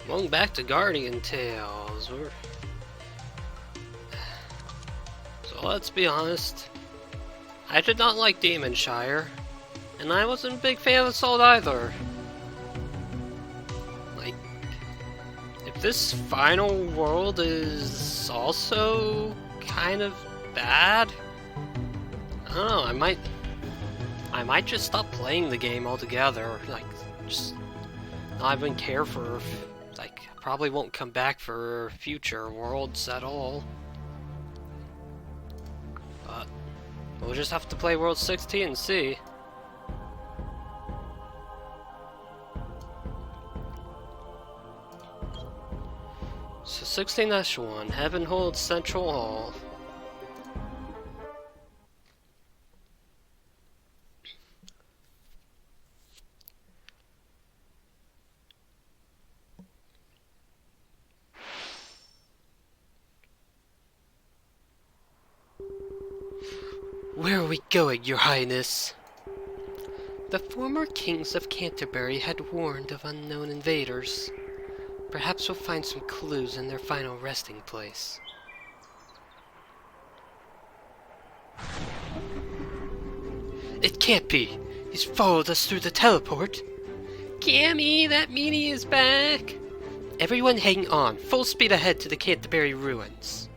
Going back to Guardian Tales. So let's be honest. I did not like Demonshire, and I wasn't a big fan of Assault either. Like, if this final world is also kind of bad, I don't know, I might just stop playing the game altogether. Like, just not even care for, like, probably won't come back for future worlds at all. But we'll just have to play World 16 and see. So 16-1, Heavenhold Central Hall. Where are we going, Your Highness? The former kings of Canterbury had warned of unknown invaders. Perhaps we'll find some clues in their final resting place. It can't be! He's followed us through the teleport! Cammy, that meanie is back! Everyone hang on, full speed ahead to the Canterbury ruins.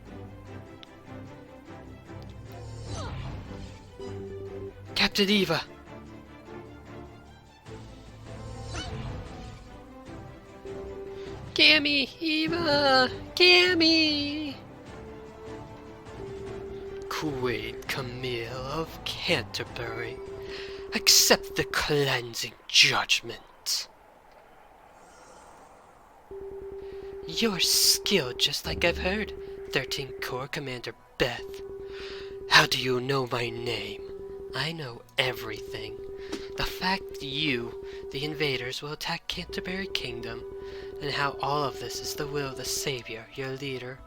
Captain Eva! Cammy! Eva! Cammy! Queen Camille of Canterbury, accept the cleansing judgment. You're skilled just like I've heard, 13th Corps Commander Beth. How do you know my name? I know everything. The fact you, the invaders, will attack Canterbury Kingdom, and how all of this is the will of the Savior, your leader.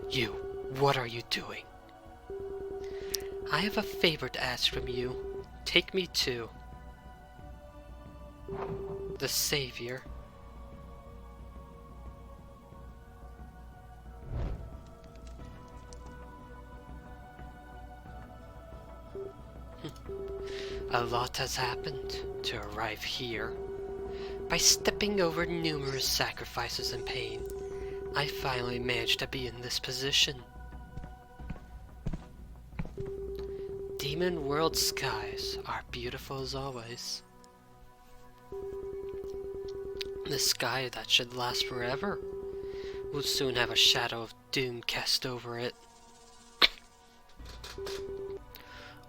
You, what are you doing? I have a favor to ask from you. Take me to the Savior. A lot has happened to arrive here. By stepping over numerous sacrifices and pain, I finally managed to be in this position. Demon World skies are beautiful as always. The sky that should last forever will soon have a shadow of doom cast over it.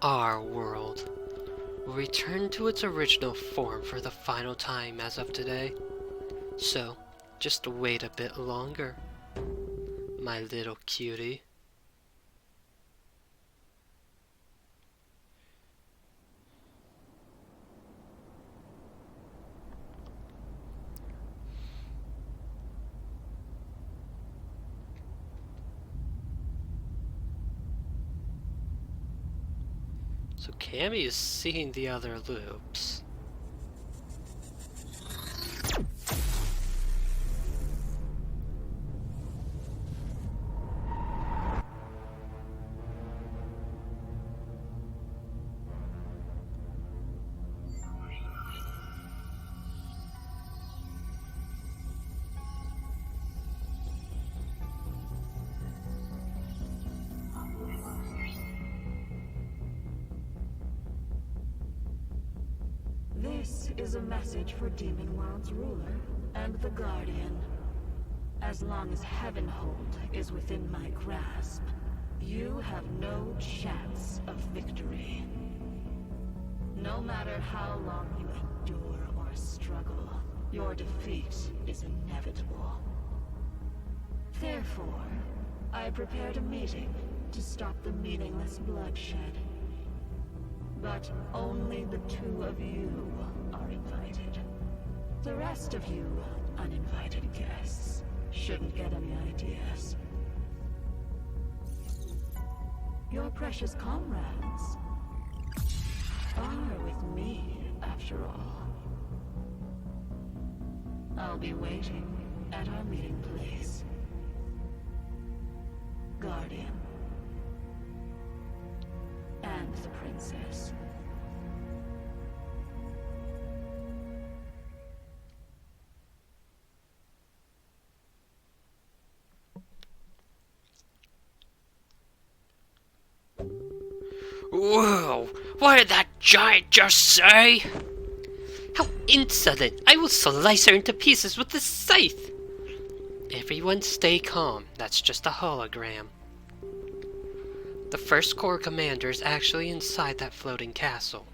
Our world will return to its original form for the final time as of today. So, just wait a bit longer, my little cutie. So Cammy is seeing the other loops. This is a message for Demon World's ruler and the Guardian. As long as Heavenhold is within my grasp, you have no chance of victory. No matter how long you endure or struggle, your defeat is inevitable. Therefore, I prepared a meeting to stop the meaningless bloodshed. But only the two of you are invited. The rest of you, uninvited guests, shouldn't get any ideas. Your precious comrades are with me, after all. I'll be waiting at our meeting place. Guardian. And the princess. Whoa! What did that giant just say? How insolent! I will slice her into pieces with this scythe! Everyone stay calm. That's just a hologram. The first Corps commander is actually inside that floating castle.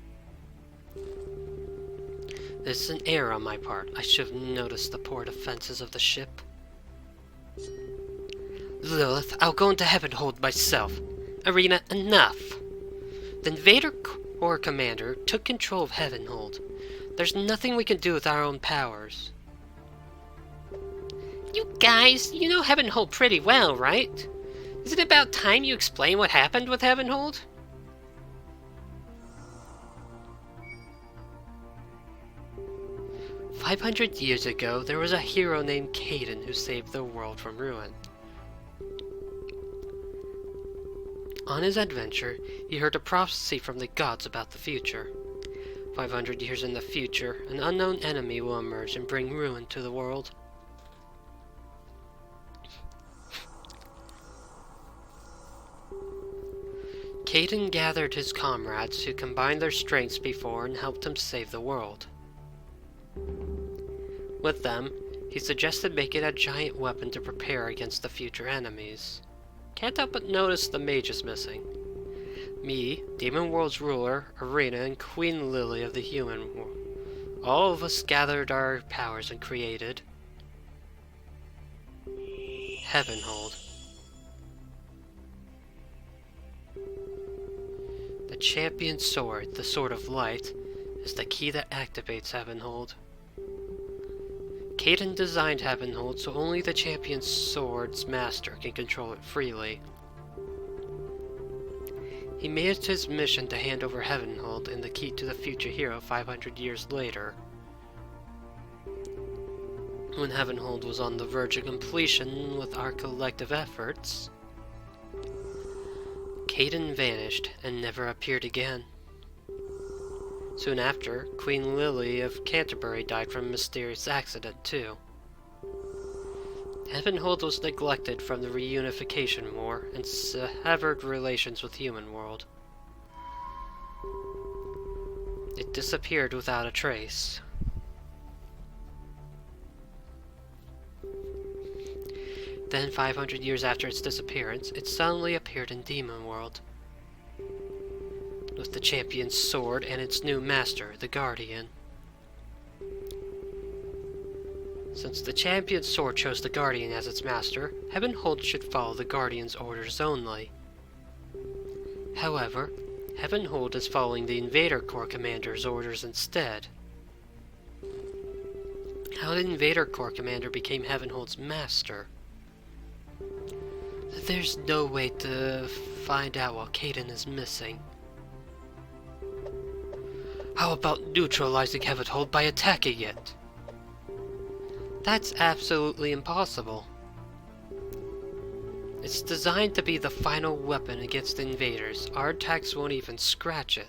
This is an error on my part. I should have noticed the poor defenses of the ship. Lilith, I'll go into Heavenhold myself. Irina, enough! The Invader Corps commander took control of Heavenhold. There's nothing we can do with our own powers. You guys, you know Heavenhold pretty well, right? Is it about time you explain what happened with Heavenhold? "500 years ago, there was a hero named Kaidan who saved the world from ruin. On his adventure, he heard a prophecy from the gods about the future. 500 years in the future, an unknown enemy will emerge and bring ruin to the world. Kaidan gathered his comrades who combined their strengths before and helped him save the world. With them, he suggested making a giant weapon to prepare against the future enemies. Can't help but notice the mage is missing. Me, Demon World's ruler, Irina, and Queen Lily of the human world. All of us gathered our powers and created Heavenhold. The champion sword, the Sword of Light, is the key that activates Heavenhold. Kaidan designed Heavenhold so only the champion sword's master can control it freely. He made it his mission to hand over Heavenhold and the key to the future hero 500 years later. When Heavenhold was on the verge of completion with our collective efforts, Kaidan vanished and never appeared again. Soon after, Queen Lily of Canterbury died from a mysterious accident too. Heavenhold was neglected from the reunification war and severed relations with human world. It disappeared without a trace. Then 500 years after its disappearance, it suddenly appeared in Demon World, with the champion's sword and its new master, the Guardian. Since the champion's sword chose the Guardian as its master, Heavenhold should follow the Guardian's orders only. However, Heavenhold is following the Invader Corps commander's orders instead. How the Invader Corps commander became Heavenhold's master? There's no way to find out while Kaidan is missing. How about neutralizing Heavenhold by attacking it? That's absolutely impossible. It's designed to be the final weapon against the invaders. Our attacks won't even scratch it.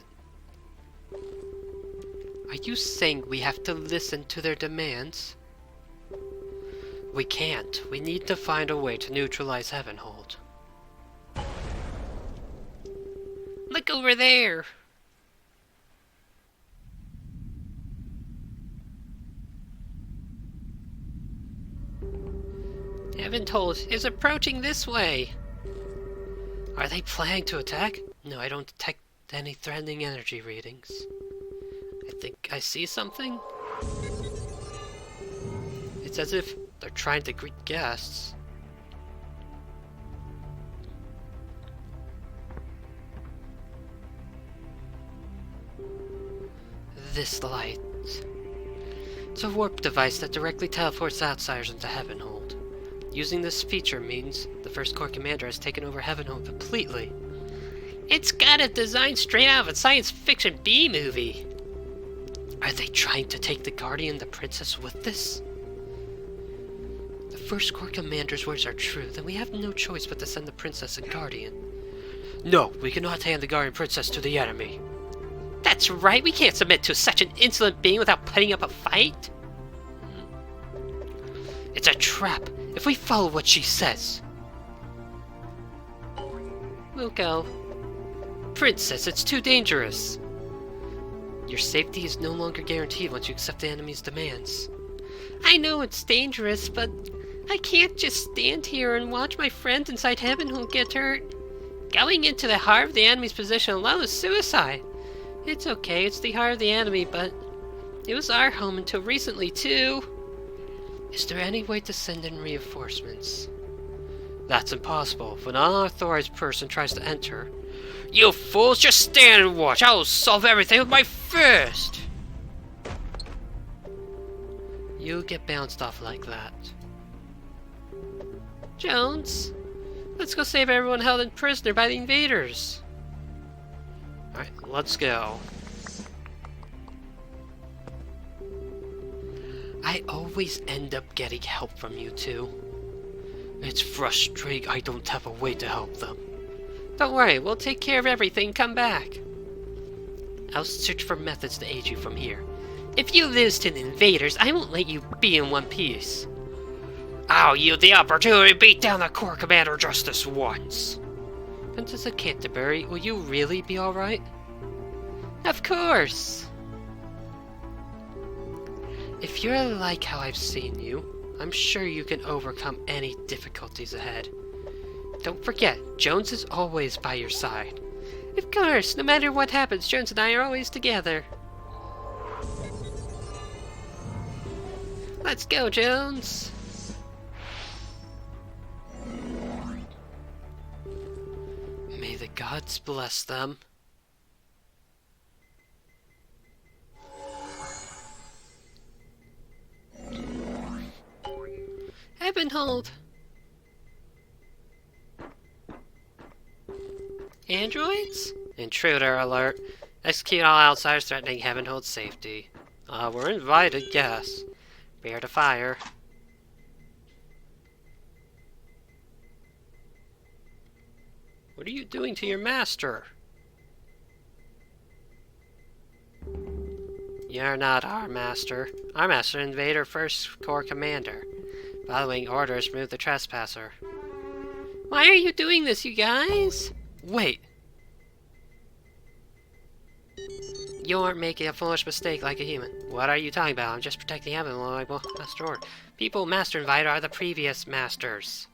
Are you saying we have to listen to their demands? We can't. We need to find a way to neutralize Heavenhold. Look over there! Heavenhold is approaching this way. Are they planning to attack? No, I don't detect any threatening energy readings. I think I see something. It's as if they're trying to greet guests. This light. It's a warp device that directly teleports outsiders into Heavenhold. Using this feature means the First Corps commander has taken over Heavenhold completely. It's got a design straight out of a science fiction B-movie. Are they trying to take the Guardian and the Princess with this? the First Corps Commander's words are true, then we have no choice but to send the Princess and Guardian. No, we cannot hand the Guardian Princess to the enemy. That's right, we can't submit to such an insolent being without putting up a fight. It's a trap, if we follow what she says. We'll go. Princess, it's too dangerous. Your safety is no longer guaranteed once you accept the enemy's demands. I know it's dangerous, but I can't just stand here and watch my friend inside Heavenhold get hurt. Going into the heart of the enemy's position alone is suicide. It's okay, it's the heart of the enemy, but it was our home until recently, too. Is there any way to send in reinforcements? That's impossible. If an unauthorized person tries to enter... You fools, just stand and watch! I'll solve everything with my fist! You'll get bounced off like that. Jones, let's go save everyone held in prisoner by the invaders. Alright, let's go. I always end up getting help from you two. It's frustrating I don't have a way to help them. Don't worry, we'll take care of everything, come back. I'll search for methods to aid you from here. If you lose to the invaders, I won't let you be in one piece. I'll yield the opportunity to beat down the Corps Commander just this once. Princess of Canterbury, will you really be alright? Of course! If you're like how I've seen you, I'm sure you can overcome any difficulties ahead. Don't forget, Jones is always by your side. Of course, no matter what happens, Jones and I are always together. Let's go, Jones! May the gods bless them. Heavenhold! Androids? Intruder alert. Execute all outsiders threatening Heavenhold's safety. We're invited, yes. Prepare to fire. What are you doing to your master? You're not our master. Our master, Invader First Corps Commander. Following orders, remove the trespasser. Why are you doing this, you guys? Wait. You aren't making a foolish mistake like a human. What are you talking about? I'm just protecting heaven while I master order. People Master Invited are the previous masters.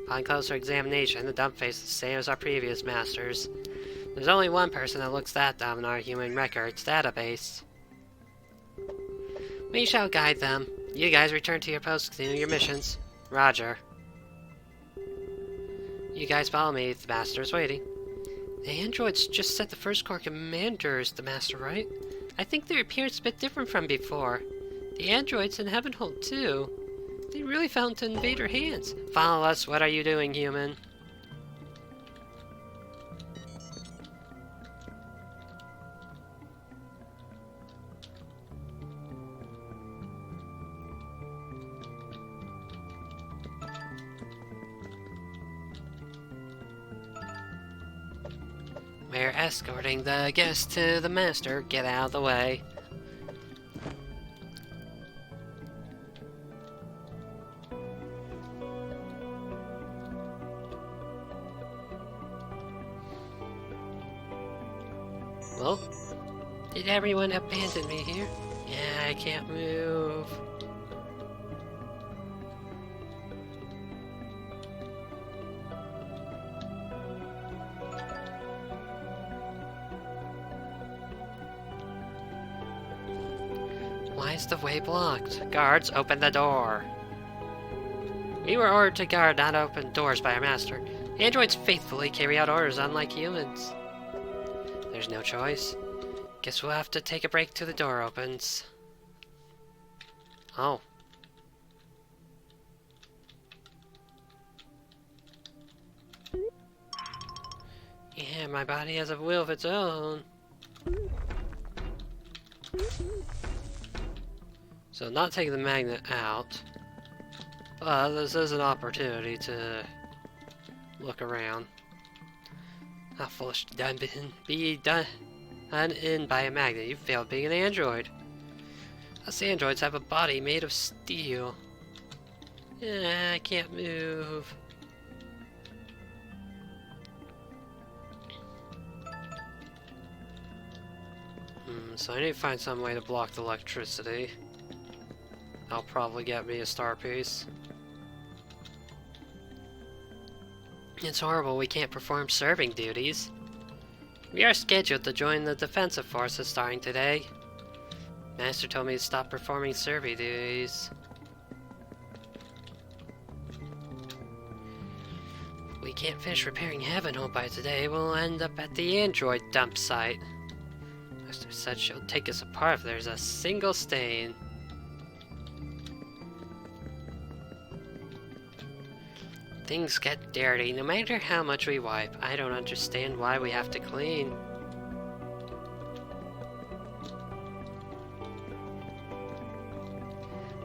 Upon closer examination, the dump face is the same as our previous masters. There's only one person that looks that dumb in our human records database. We shall guide them. You guys return to your posts, continue your missions. Roger. You guys follow me, the master is waiting. The androids just said the First Corps Commander is the master, right? I think their appearance is a bit different from before. The androids in Heavenhold too. They really fell into invader hands. Follow us, what are you doing, human? We're escorting the guest to the master. Get out of the way. Well, did everyone abandon me here? Yeah, I can't move. Why is the way blocked? Guards, open the door. We were ordered to guard, not open doors by our master. Androids faithfully carry out orders unlike humans. There's no choice. Guess we'll have to take a break till the door opens. Oh. Yeah, my body has a will of its own. So not taking the magnet out. This is an opportunity to look around. How foolish to be done in by a magnet. You failed being an android. Us androids have a body made of steel. I can't move. So I need to find some way to block the electricity. That'll probably get me a star piece. It's horrible we can't perform serving duties. We are scheduled to join the defensive forces starting today. Master told me to stop performing serving duties. We can't finish repairing Heavenhold by today. We'll end up at the android dump site. Master said she'll take us apart if there's a single stain. Things get dirty no matter how much we wipe. I don't understand why we have to clean.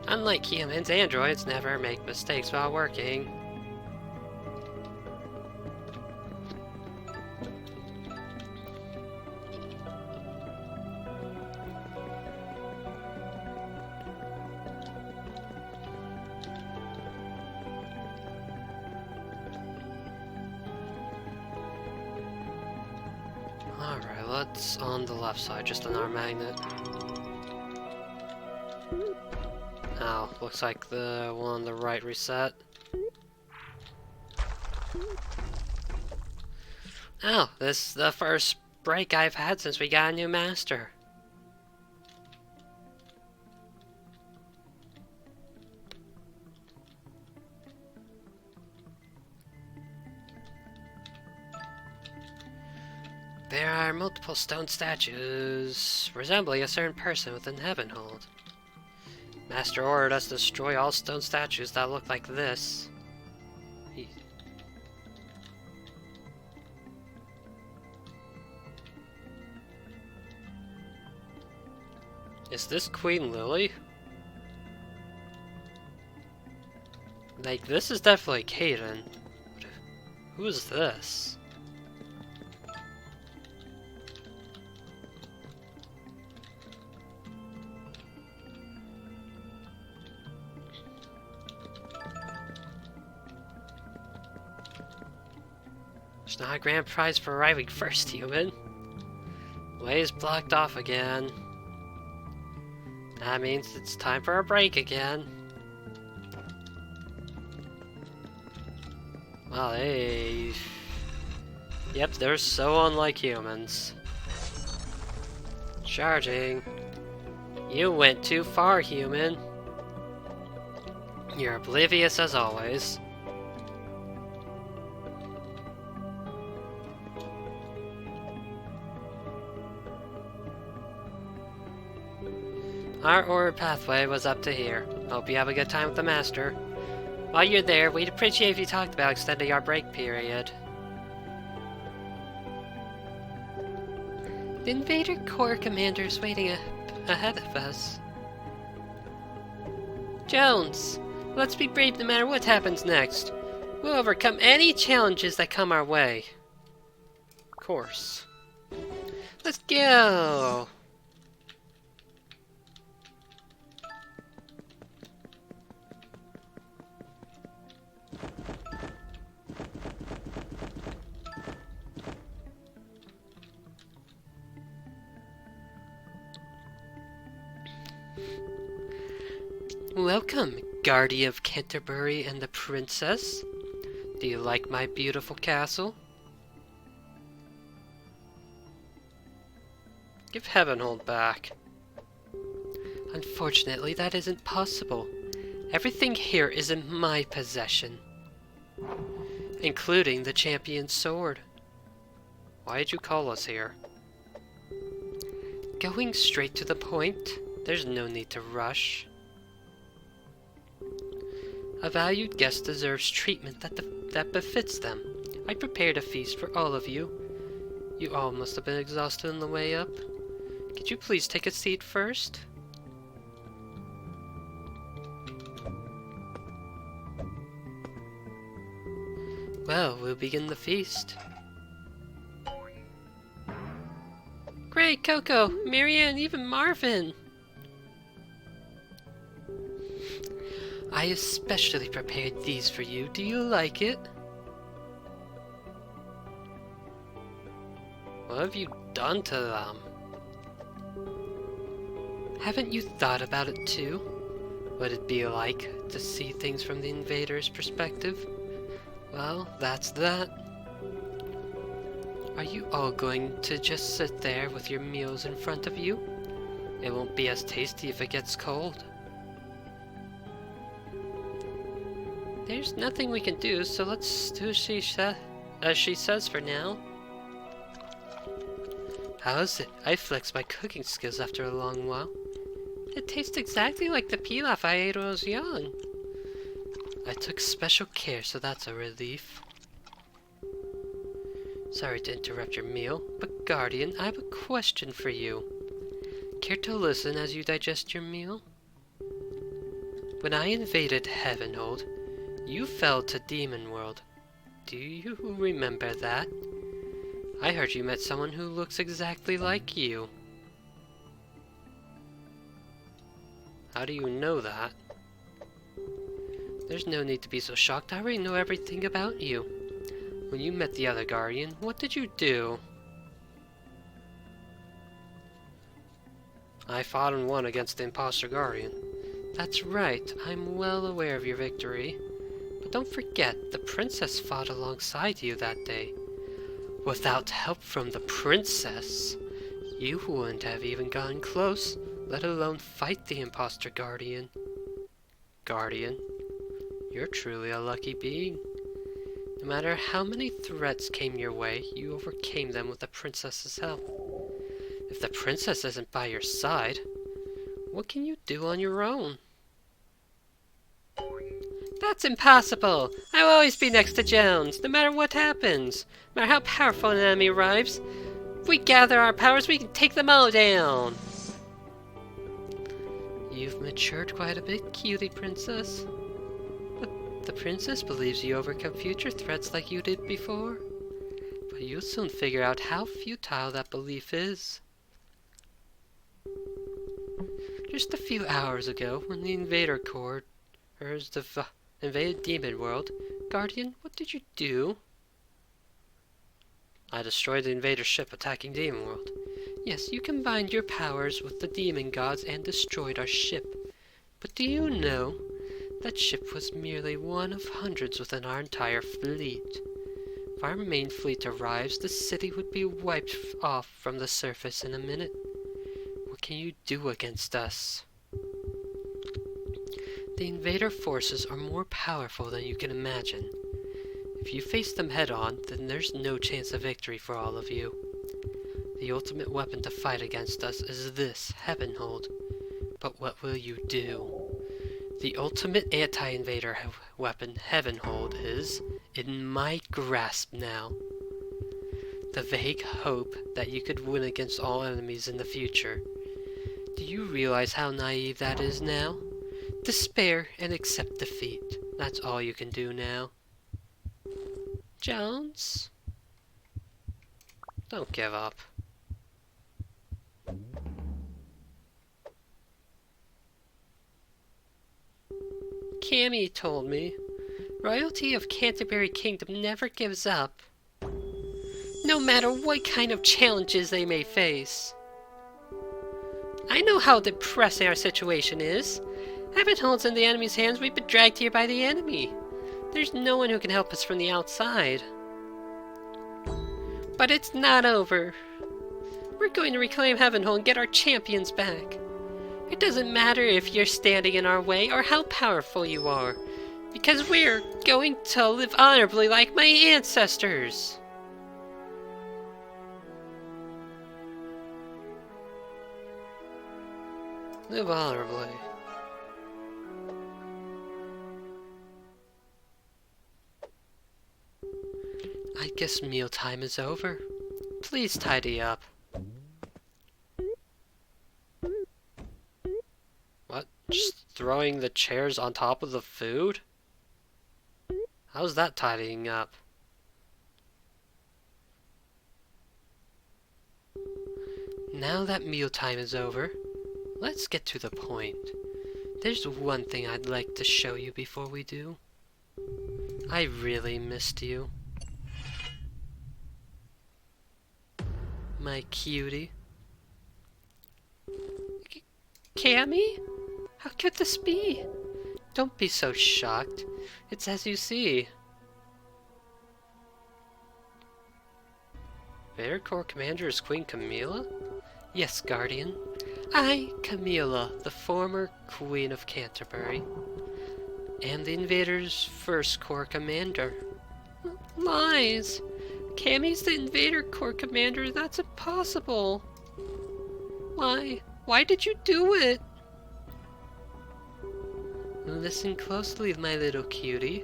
Unlike humans, androids never make mistakes while working. Alright, let's on the left side, just another magnet. Oh, looks like the one on the right reset. Oh, this is the first break I've had since we got a new master. There are multiple stone statues resembling a certain person within Heavenhold. Master ordered us to destroy all stone statues that look like this. Is this Queen Lily? Like, this is definitely Caden. Who is this? There's not a grand prize for arriving first, human. Way is blocked off again. That means it's time for a break again. Well, hey. Yep, they're so unlike humans. Charging. You went too far, human. You're oblivious as always. Our order pathway was up to here. Hope you have a good time with the Master. While you're there, we'd appreciate if you talked about extending our break period. The Invader Corps commander's waiting ahead of us. Jones, let's be brave no matter what happens next. We'll overcome any challenges that come our way. Of course. Let's go! Welcome, Guardian of Canterbury and the Princess. Do you like my beautiful castle? Give Heavenhold back. Unfortunately, that isn't possible. Everything here is in my possession, including the champion's sword. Why did you call us here? Going straight to the point, there's no need to rush. A valued guest deserves treatment that befits them. I prepared a feast for all of you. You all must have been exhausted on the way up. Could you please take a seat first? Well, we'll begin the feast. Great, Coco, Marianne, even Marvin! I especially prepared these for you. Do you like it? What have you done to them? Haven't you thought about it too? What it'd be like to see things from the invader's perspective? Well, that's that. Are you all going to just sit there with your meals in front of you? It won't be as tasty if it gets cold. There's nothing we can do, so let's do as she says for now. How's it? I flexed my cooking skills after a long while. It tastes exactly like the pilaf I ate when I was young. I took special care, so that's a relief. Sorry to interrupt your meal, but Guardian, I have a question for you. Care to listen as you digest your meal? When I invaded Heavenhold, you fell to Demon World. Do you remember that? I heard you met someone who looks exactly like you. How do you know that? There's no need to be so shocked. I already know everything about you. When you met the other Guardian, what did you do? I fought and won against the Imposter Guardian. That's right. I'm well aware of your victory. But don't forget, the princess fought alongside you that day. Without help from the princess, you wouldn't have even gotten close, let alone fight the Imposter Guardian. Guardian, you're truly a lucky being. No matter how many threats came your way, you overcame them with the princess's help. If the princess isn't by your side, what can you do on your own? That's impossible! I will always be next to Jones, no matter what happens. No matter how powerful an enemy arrives. If we gather our powers, we can take them all down. You've matured quite a bit, cutie princess. But the princess believes you overcome future threats like you did before. But you'll soon figure out how futile that belief is. Just a few hours ago, when the Invader Corps invaded Demon World, Guardian, what did you do? I destroyed the invader ship attacking Demon World. Yes, you combined your powers with the demon gods and destroyed our ship. But do you know, that ship was merely one of hundreds within our entire fleet. If our main fleet arrives, the city would be wiped off from the surface in a minute. What can you do against us? The invader forces are more powerful than you can imagine. If you face them head-on, then there's no chance of victory for all of you. The ultimate weapon to fight against us is this, Heavenhold. But what will you do? The ultimate anti-invader weapon, Heavenhold, is in my grasp now. The vague hope that you could win against all enemies in the future. Do you realize how naive that is now? Despair and accept defeat. That's all you can do now. Jones? Don't give up. Cammy told me, royalty of Canterbury Kingdom never gives up. No matter what kind of challenges they may face. I know how depressing our situation is. Heavenhold's in the enemy's hands, we've been dragged here by the enemy. There's no one who can help us from the outside. But it's not over. We're going to reclaim Heavenhold and get our champions back. It doesn't matter if you're standing in our way or how powerful you are, because we're going to live honorably like my ancestors. Live honorably. I guess mealtime is over. Please tidy up. What? Just throwing the chairs on top of the food? How's that tidying up? Now that mealtime is over, let's get to the point. There's one thing I'd like to show you before we do. I really missed you. My cutie. Cammy? How could this be? Don't be so shocked. It's as you see. Vader Corps Commander is Queen Camilla? Yes, Guardian. I, Camilla, the former Queen of Canterbury, and the Invaders' First Corps Commander. Lies! Cammy's the Invader Corps Commander, that's impossible! Why? Why did you do it? Listen closely, my little cutie.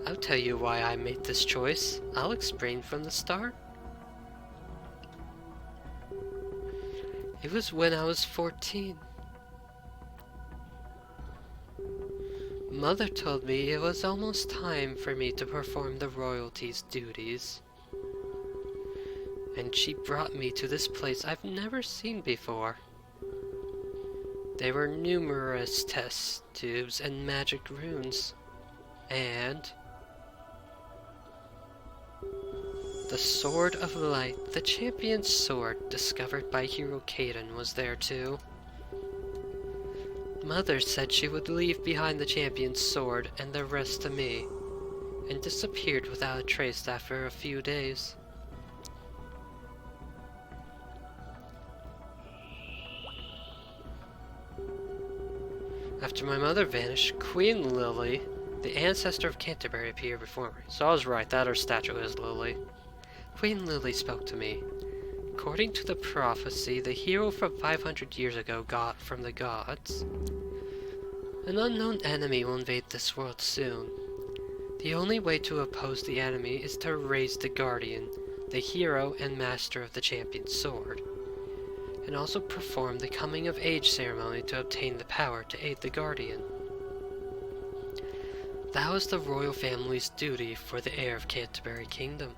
I'll tell you why I made this choice. I'll explain from the start. It was when I was 14. Mother told me it was almost time for me to perform the royalty's duties. And she brought me to this place I've never seen before. There were numerous test tubes and magic runes. And the Sword of Light, the champion's sword discovered by Hero Caden, was there too. Mother said she would leave behind the champion's sword and the rest to me, and disappeared without a trace after a few days. After my mother vanished, Queen Lily, the ancestor of Canterbury, appeared before me. So I was right, that her statue is Lily. Queen Lily spoke to me. According to the prophecy the hero from 500 years ago got from the gods, an unknown enemy will invade this world soon. The only way to oppose the enemy is to raise the Guardian, the hero and master of the champion's sword, and also perform the coming of age ceremony to obtain the power to aid the Guardian. That was the royal family's duty for the heir of Canterbury Kingdom.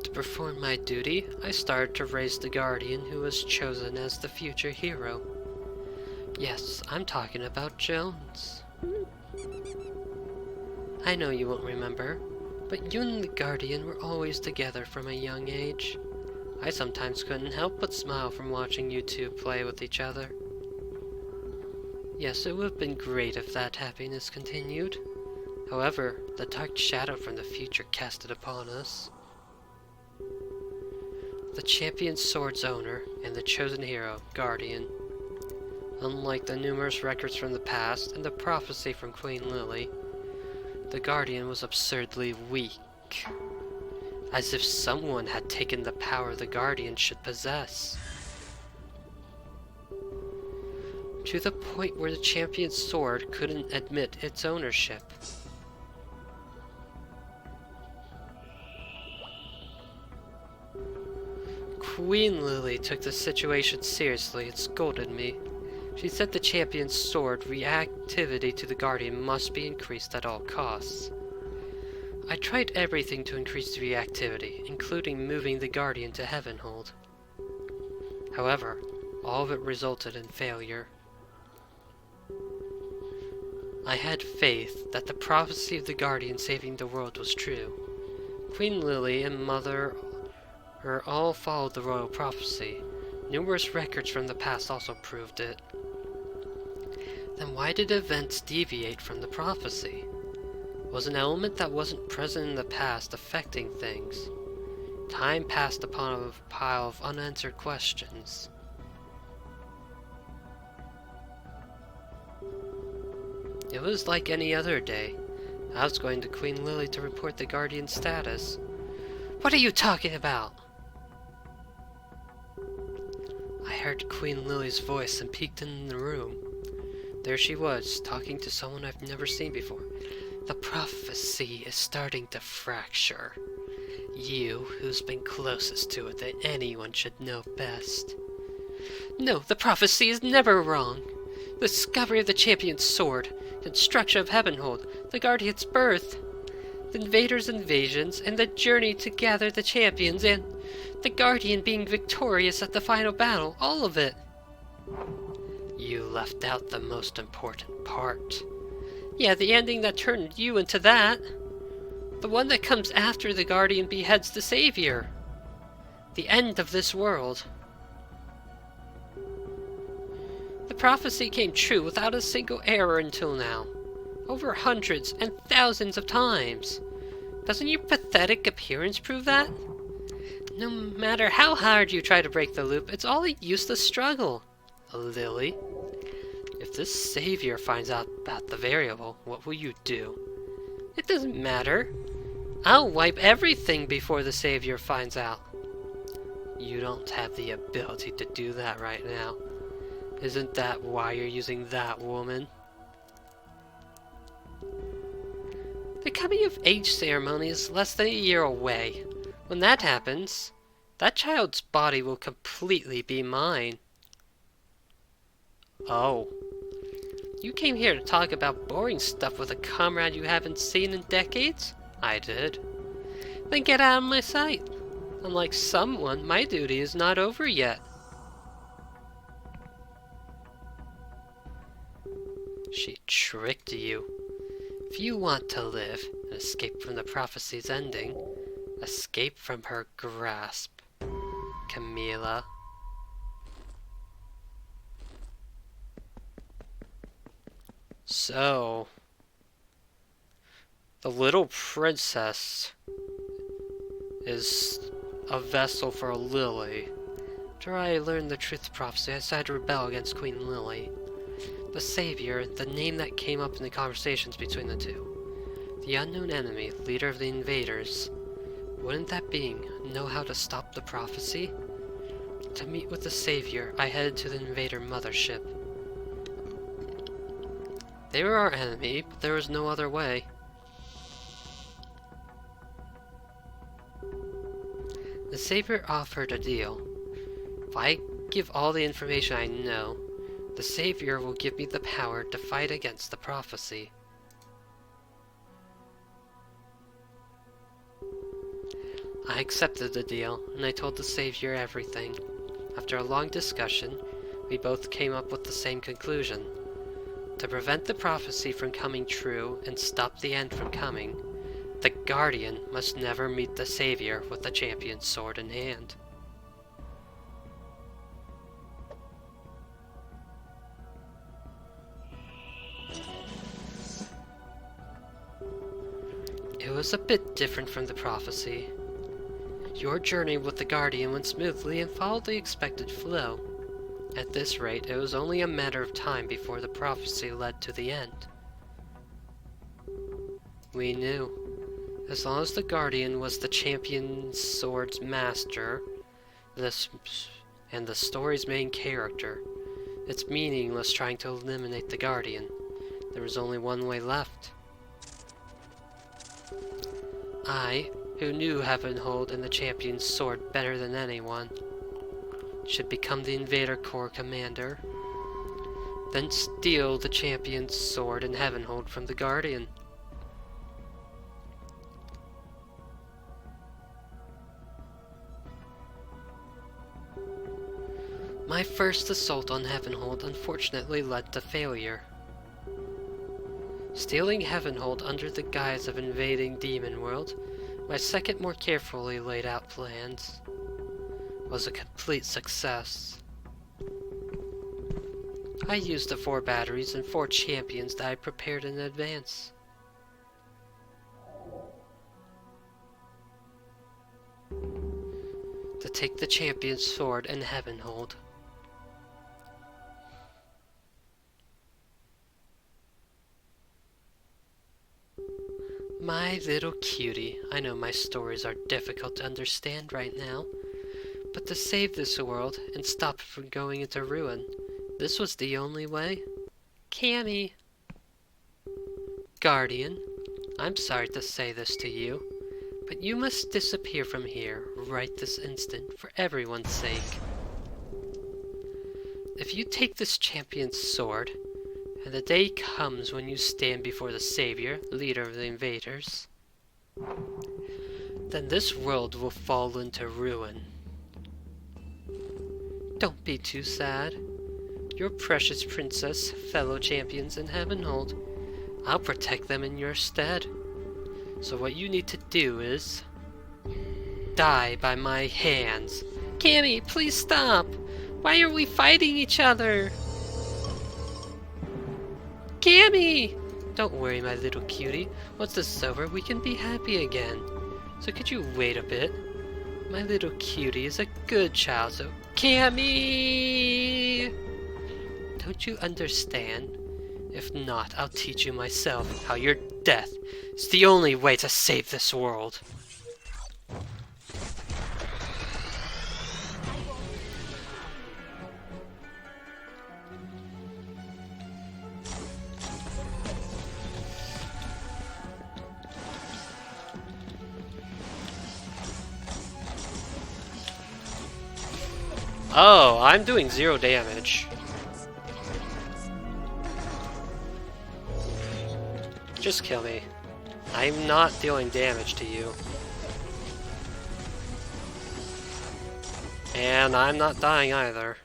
To perform my duty, I started to raise the Guardian who was chosen as the future hero. Yes, I'm talking about Jones. I know you won't remember, but you and the Guardian were always together from a young age. I sometimes couldn't help but smile from watching you two play with each other. Yes, it would have been great if that happiness continued. However, the dark shadow from the future cast it upon us. The champion's sword's owner and the chosen hero, Guardian. Unlike the numerous records from the past and the prophecy from Queen Lily, the Guardian was absurdly weak. As if someone had taken the power the Guardian should possess. To the point where the champion's sword couldn't admit its ownership. Queen Lily took the situation seriously and scolded me. She said the champion's sword reactivity to the Guardian must be increased at all costs. I tried everything to increase the reactivity, including moving the Guardian to Heavenhold. However, all of it resulted in failure. I had faith that the prophecy of the Guardian saving the world was true. Queen Lily and Mother all followed the royal prophecy. Numerous records from the past also proved it. Then why did events deviate from the prophecy? Was an element that wasn't present in the past affecting things? Time passed upon a pile of unanswered questions. It was like any other day. I was going to Queen Lily to report the Guardian's status. What are you talking about? I heard Queen Lily's voice and peeked in the room. There she was, talking to someone I've never seen before. The prophecy is starting to fracture. You, who's been closest to it than anyone, should know best. No, the prophecy is never wrong. The discovery of the champion's sword, construction of Heavenhold, the Guardian's birth. The invaders' invasions, and the journey to gather the champions, and the Guardian being victorious at the final battle. All of it. You left out the most important part. Yeah, the ending that turned you into that. The one that comes after the Guardian beheads the Savior. The end of this world. The prophecy came true without a single error until now. Over hundreds and thousands of times. Doesn't your pathetic appearance prove that? No matter how hard you try to break the loop, it's all a useless struggle. Lily, if this Savior finds out about the variable, what will you do? It doesn't matter. I'll wipe everything before the Savior finds out. You don't have the ability to do that right now. Isn't that why you're using that woman? The coming of age ceremony is less than a year away. When that happens, that child's body will completely be mine. Oh. You came here to talk about boring stuff with a comrade you haven't seen in decades? I did. Then get out of my sight. Unlike someone, my duty is not over yet. She tricked you. If you want to live and escape from the prophecy's ending, escape from her grasp, Camila. So, the little princess is a vessel for Lily. After I learned the truth prophecy, I decided to rebel against Queen Lily. The Savior, the name that came up in the conversations between the two. The unknown enemy, leader of the invaders. Wouldn't that being know how to stop the prophecy? To meet with the Savior, I headed to the invader mothership. They were our enemy, but there was no other way. The Savior offered a deal. If I give all the information I know, the Savior will give me the power to fight against the prophecy. I accepted the deal, and I told the Savior everything. After a long discussion, we both came up with the same conclusion. To prevent the prophecy from coming true and stop the end from coming, the Guardian must never meet the Savior with the champion's sword in hand. It was a bit different from the prophecy. Your journey with the Guardian went smoothly and followed the expected flow. At this rate, it was only a matter of time before the prophecy led to the end. We knew. As long as the Guardian was the champion's sword's master, and the story's main character, it's meaningless trying to eliminate the Guardian. There was only one way left. I, who knew Heavenhold and the champion's sword better than anyone, should become the Invader Corps commander, then steal the champion's sword and Heavenhold from the Guardian. My first assault on Heavenhold unfortunately led to failure. Stealing Heavenhold under the guise of invading Demon World, my second more carefully laid out plans, was a complete success. I used the 4 batteries and 4 champions that I prepared in advance. To take the champion's sword and Heavenhold. My little cutie, I know my stories are difficult to understand right now, but to save this world and stop it from going into ruin, this was the only way. Cammy. Guardian, I'm sorry to say this to you, but you must disappear from here right this instant for everyone's sake. If you take this champion's sword, and the day comes when you stand before the Savior, leader of the invaders, then this world will fall into ruin. Don't be too sad. Your precious princess, fellow champions in Heavenhold. I'll protect them in your stead. So what you need to do is die by my hands. Cammy, please stop! Why are we fighting each other? Cammy! Don't worry, my little cutie. Once this is over, we can be happy again. So could you wait a bit? My little cutie is a good child, so Cammy! Don't you understand? If not, I'll teach you myself how your death is the only way to save this world. Oh, I'm doing 0 damage. Just kill me. I'm not dealing damage to you. And I'm not dying either.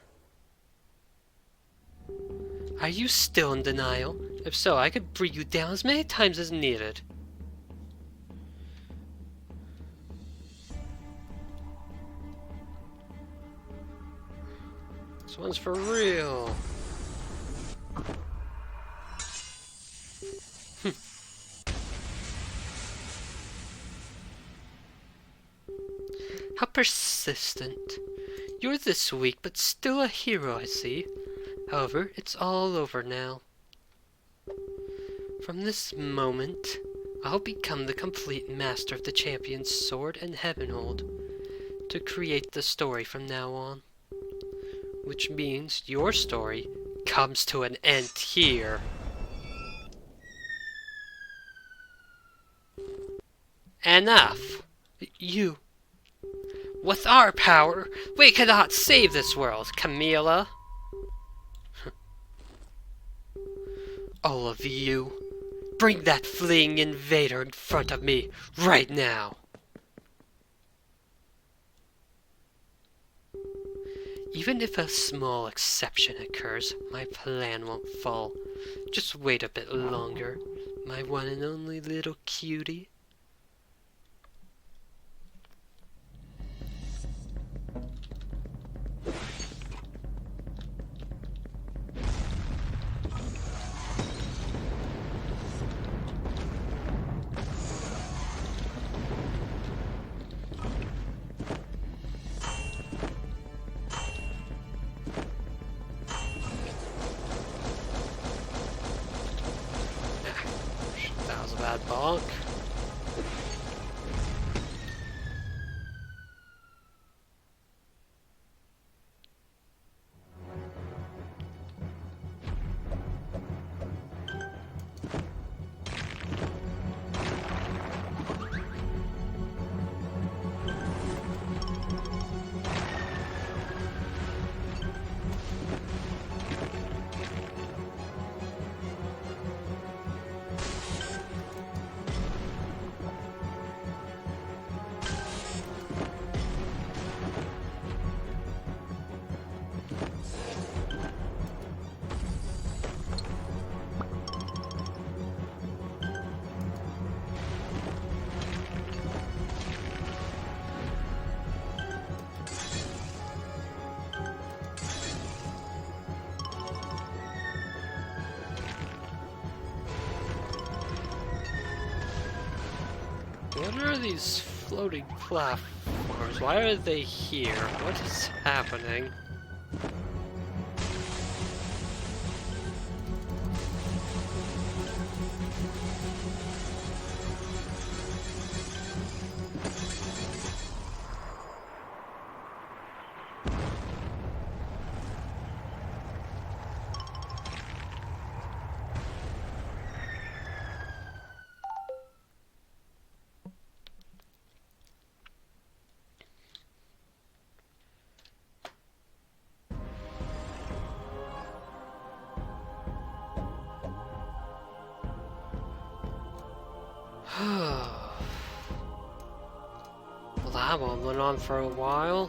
Are you still in denial? If so, I could bring you down as many times as needed. This one's for real. How persistent. You're this weak, but still a hero, I see. However, it's all over now. From this moment, I'll become the complete master of the champion's sword and Heavenhold, to create the story from now on. Which means your story comes to an end here. Enough! You. With our power, we cannot save this world, Camila. All of you, bring that fleeing invader in front of me right now. Even if a small exception occurs, my plan won't fall. Just wait a bit longer, my one and only little cutie. That was a bad bonk. What are these floating platforms? Why are they here? What is happening? That one went on for a while.